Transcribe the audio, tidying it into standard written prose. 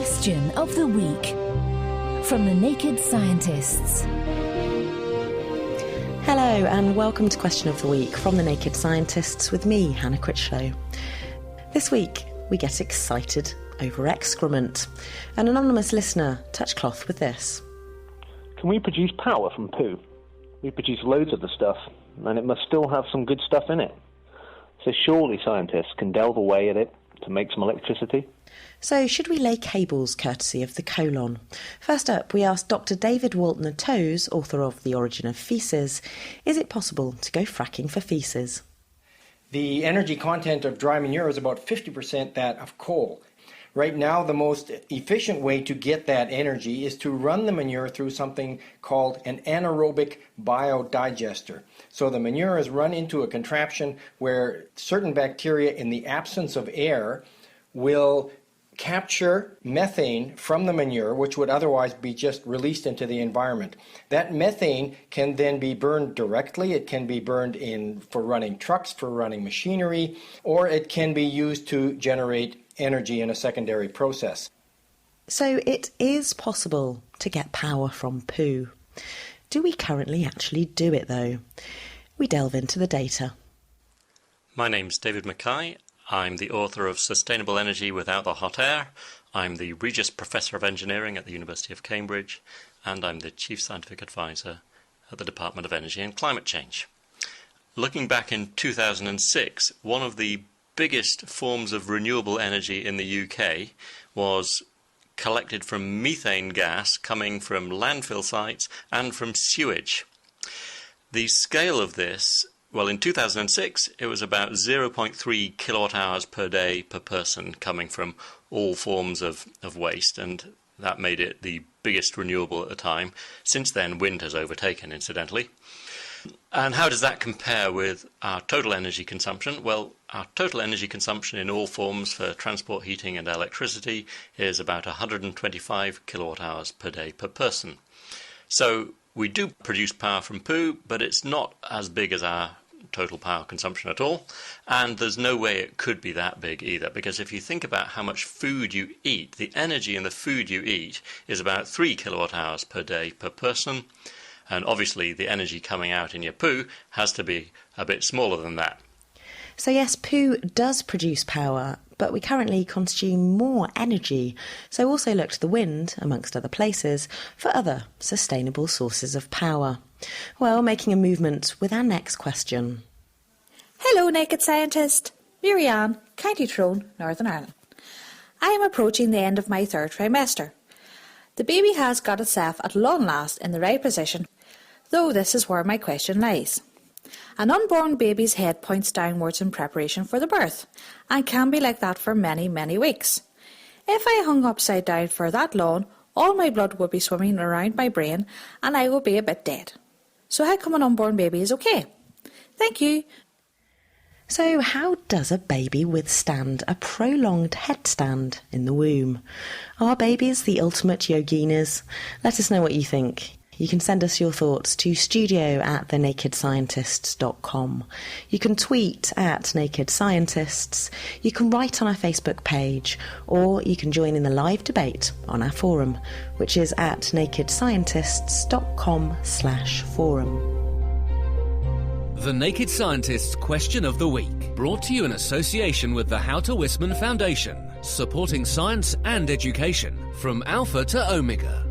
Question of the week from the Naked Scientists. Hello and welcome to Question of the Week from the Naked Scientists with me, Hannah Critchlow. This week we get excited over excrement. An anonymous listener touched cloth with this. Can we produce power from poo? We produce loads of the stuff, and it must still have some good stuff in it. So surely scientists can delve away at it to make some electricity? So should we lay cables courtesy of the colon? First up, we asked Dr. David Waltner-Toews, author of The Origin of Feces, is it possible to go fracking for feces? The energy content of dry manure is about 50% that of coal. Right now, the most efficient way to get that energy is to run the manure through something called an anaerobic biodigester. So the manure is run into a contraption where certain bacteria, in the absence of air, will capture methane from the manure, which would otherwise be just released into the environment. That methane can then be burned directly. It can be burned for running trucks, for running machinery, or it can be used to generate energy in a secondary process. So it is possible to get power from poo. Do we currently actually do it though? We delve into the data. My name's David Mackay. I'm the author of Sustainable Energy Without the Hot Air. I'm the Regius Professor of Engineering at the University of Cambridge, and I'm the Chief Scientific Advisor at the Department of Energy and Climate Change. Looking back in 2006, one of the biggest forms of renewable energy in the UK was collected from methane gas coming from landfill sites and from sewage. The scale of this, well, in 2006 it was about 0.3 kilowatt hours per day per person coming from all forms of waste, and that made it the biggest renewable at the time. Since then, wind has overtaken, incidentally. And how does that compare with our total energy consumption? Well, our total energy consumption in all forms for transport, heating and electricity is about 125 kilowatt hours per day per person. So we do produce power from poo, but it's not as big as our total power consumption at all. And there's no way it could be that big either, because if you think about how much food you eat, the energy in the food you eat is about 3 kilowatt hours per day per person. And obviously the energy coming out in your poo has to be a bit smaller than that. So yes, poo does produce power, but we currently consume more energy. So also look to the wind, amongst other places, for other sustainable sources of power. Well, making a movement with our next question. Hello, Naked Scientist. Mary-Ann, County Tyrone, Northern Ireland. I am approaching the end of my third trimester. The baby has got itself at long last in the right position, though this is where my question lies. An unborn baby's head points downwards in preparation for the birth, and can be like that for many, many weeks. If I hung upside down for that long, all my blood would be swimming around my brain, and I would be a bit dead. So how come an unborn baby is okay? Thank you. So how does a baby withstand a prolonged headstand in the womb? Are babies the ultimate yoginas? Let us know what you think. You can send us your thoughts to studio@thenakedscientists.com. You can tweet at Naked Scientists. You can write on our Facebook page, or you can join in the live debate on our forum, which is at nakedscientists.com/forum. The Naked Scientists Question of the Week, brought to you in association with the Houter Wisman Foundation, supporting science and education from Alpha to Omega.